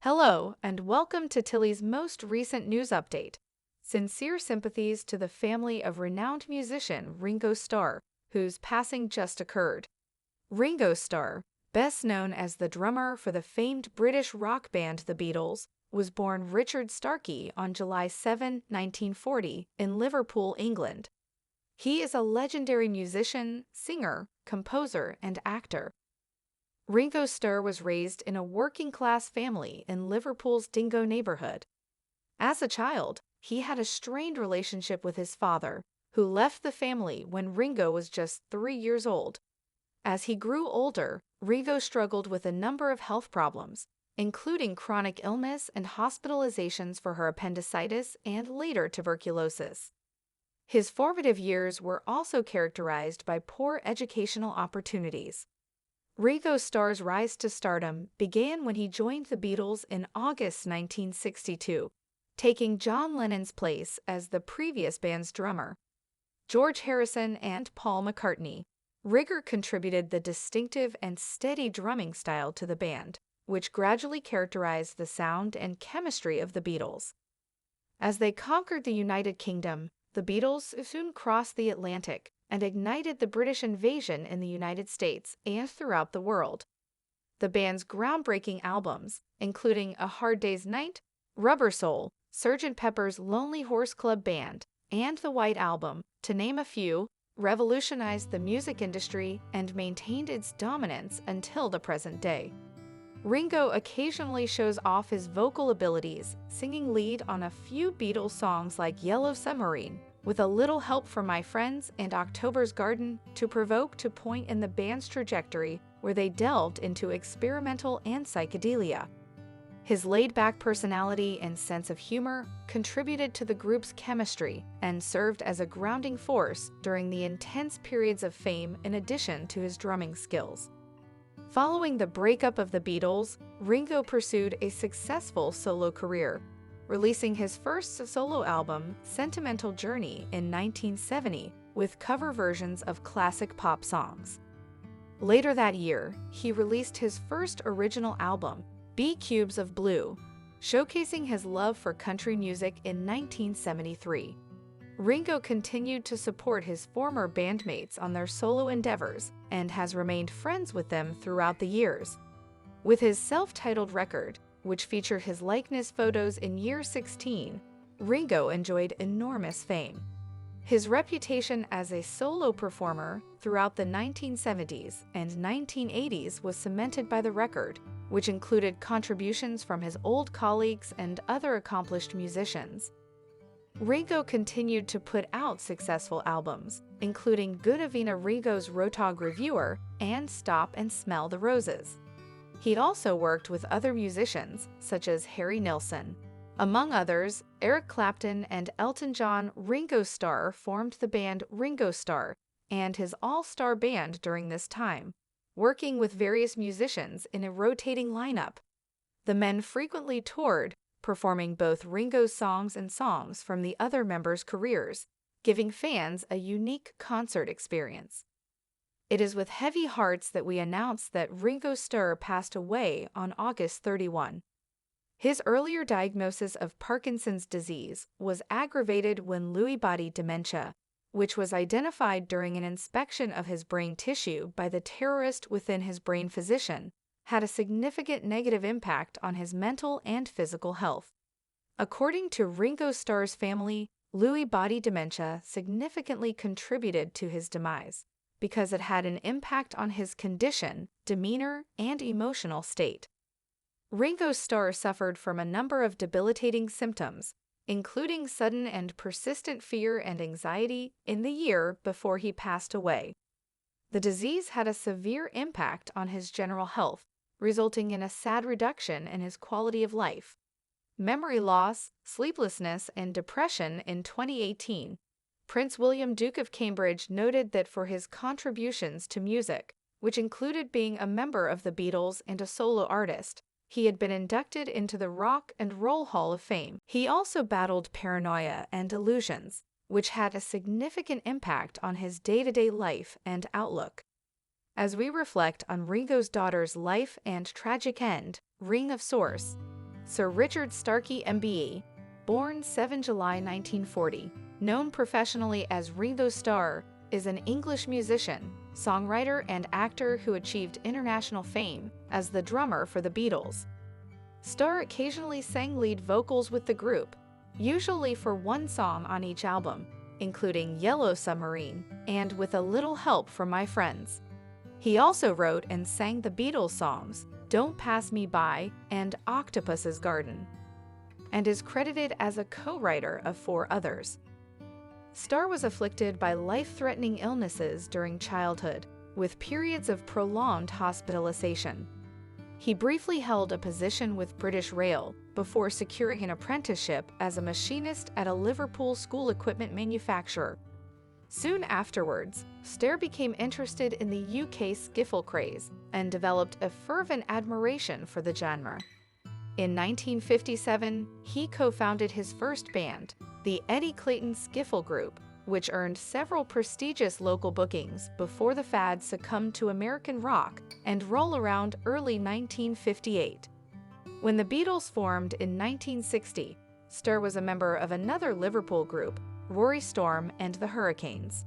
Hello, and welcome to Tilly's most recent news update. Sincere sympathies to the family of renowned musician Ringo Starr, whose passing just occurred. Ringo Starr, best known as the drummer for the famed British rock band The Beatles, was born Richard Starkey on July 7, 1940, in Liverpool, England. He is a legendary musician, singer, composer, and actor. Ringo Starr was raised in a working-class family in Liverpool's Dingo neighborhood. As a child, he had a strained relationship with his father, who left the family when Ringo was just 3 years old. As he grew older, Ringo struggled with a number of health problems, including chronic illness and hospitalizations for her appendicitis and later tuberculosis. His formative years were also characterized by poor educational opportunities. Ringo Starr's rise to stardom began when he joined the Beatles in August 1962, taking John Lennon's place as the previous band's drummer. George Harrison and Paul McCartney. Ringo contributed the distinctive and steady drumming style to the band, which gradually characterized the sound and chemistry of the Beatles. As they conquered the United Kingdom, the Beatles soon crossed the Atlantic and ignited the British invasion in the United States and throughout the world. The band's groundbreaking albums, including A Hard Day's Night, Rubber Soul, Sgt. Pepper's Lonely Horse Club Band, and The White Album, to name a few, revolutionized the music industry and maintained its dominance until the present day. Ringo occasionally shows off his vocal abilities, singing lead on a few Beatles songs like Yellow Submarine, with a little help from My Friends and October's Garden to provoke to point in the band's trajectory where they delved into experimental and psychedelia. His laid-back personality and sense of humor contributed to the group's chemistry and served as a grounding force during the intense periods of fame in addition to his drumming skills. Following the breakup of the Beatles, Ringo pursued a successful solo career, releasing his first solo album, Sentimental Journey, in 1970 with cover versions of classic pop songs. Later that year, he released his first original album, B-Cubes of Blue, showcasing his love for country music in 1973. Ringo continued to support his former bandmates on their solo endeavors and has remained friends with them throughout the years. With his self-titled record, which featured his likeness photos in year 16, Ringo enjoyed enormous fame. His reputation as a solo performer throughout the 1970s and 1980s was cemented by the record, which included contributions from his old colleagues and other accomplished musicians. Ringo continued to put out successful albums, including Goodavina Ringo's Rotog Reviewer and Stop and Smell the Roses. He'd also worked with other musicians, such as Harry Nilsson. Among others, Eric Clapton and Elton John. Ringo Starr formed the band Ringo Starr and his all-star band during this time, working with various musicians in a rotating lineup. The men frequently toured, performing both Ringo's songs and songs from the other members' careers, giving fans a unique concert experience. It is with heavy hearts that we announce that Ringo Starr passed away on August 31. His earlier diagnosis of Parkinson's disease was aggravated when Lewy body dementia, which was identified during an inspection of his brain tissue by the terrorist within his brain physician, had a significant negative impact on his mental and physical health. According to Ringo Starr's family, Lewy body dementia significantly contributed to his demise because it had an impact on his condition, demeanor, and emotional state. Ringo Starr suffered from a number of debilitating symptoms, including sudden and persistent fear and anxiety in the year before he passed away. The disease had a severe impact on his general health, resulting in a sad reduction in his quality of life. Memory loss, sleeplessness, and depression. In 2018, Prince William, Duke of Cambridge, noted that for his contributions to music, which included being a member of the Beatles and a solo artist, he had been inducted into the Rock and Roll Hall of Fame. He also battled paranoia and delusions, which had a significant impact on his day-to-day life and outlook. As we reflect on Ringo's daughter's life and tragic end, Ring of Source, Sir Richard Starkey MBE, born 7 July 1940, known professionally as Ringo Starr, is an English musician, songwriter, and actor who achieved international fame as the drummer for the Beatles. Starr occasionally sang lead vocals with the group, usually for one song on each album, including Yellow Submarine and With a Little Help from My Friends. He also wrote and sang the Beatles songs Don't Pass Me By and Octopus's Garden, and is credited as a co-writer of 4 others. Starr was afflicted by life-threatening illnesses during childhood, with periods of prolonged hospitalization. He briefly held a position with British Rail before securing an apprenticeship as a machinist at a Liverpool school equipment manufacturer. Soon afterwards, Starr became interested in the UK skiffle craze and developed a fervent admiration for the genre. In 1957, he co-founded his first band, the Eddie Clayton Skiffle Group, which earned several prestigious local bookings before the fad succumbed to American rock and roll around early 1958. When the Beatles formed in 1960, Starr was a member of another Liverpool group, Rory Storm and the Hurricanes.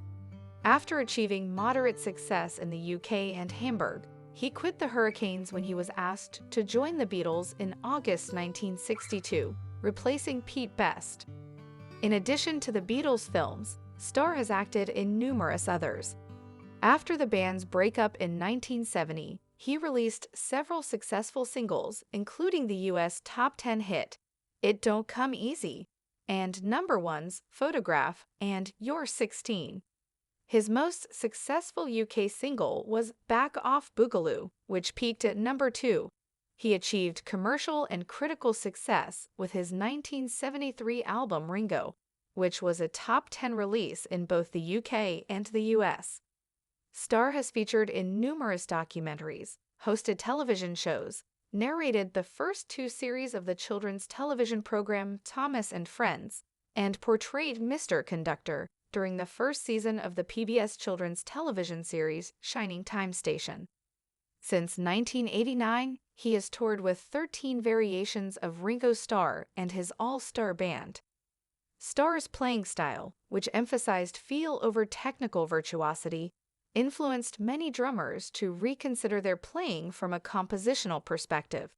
After achieving moderate success in the UK and Hamburg, he quit the Hurricanes when he was asked to join the Beatles in August 1962, replacing Pete Best. In addition to the Beatles films, Starr has acted in numerous others. After the band's breakup in 1970, he released several successful singles, including the US top 10 hit, It Don't Come Easy, and number ones Photograph and You're 16. His most successful UK single was Back Off Boogaloo, which peaked at number 2. He achieved commercial and critical success with his 1973 album Ringo, which was a top 10 release in both the UK and the US. Starr has featured in numerous documentaries, hosted television shows, narrated the first 2 series of the children's television program Thomas and Friends, and portrayed Mr. Conductor during the first season of the PBS children's television series Shining Time Station. Since 1989, he has toured with 13 variations of Ringo Starr and his all-star band. Starr's playing style, which emphasized feel over technical virtuosity, influenced many drummers to reconsider their playing from a compositional perspective.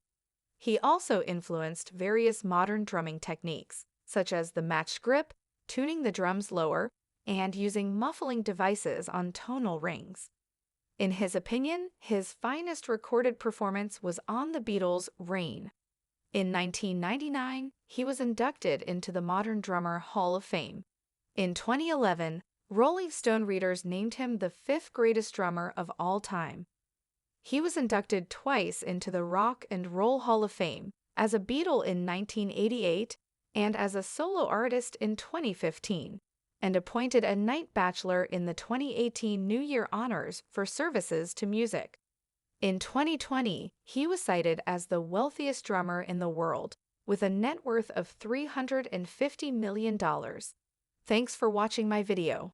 He also influenced various modern drumming techniques, such as the matched grip, tuning the drums lower, and using muffling devices on tonal rings. In his opinion, his finest recorded performance was on the Beatles' Rain. In 1999, he was inducted into the Modern Drummer Hall of Fame. In 2011, Rolling Stone readers named him the 5th greatest drummer of all time. He was inducted twice into the Rock and Roll Hall of Fame, as a Beatle in 1988 and as a solo artist in 2015, and appointed a Knight Bachelor in the 2018 New Year Honors for services to music. In 2020, he was cited as the wealthiest drummer in the world, with a net worth of $350 million. Thanks for watching my video.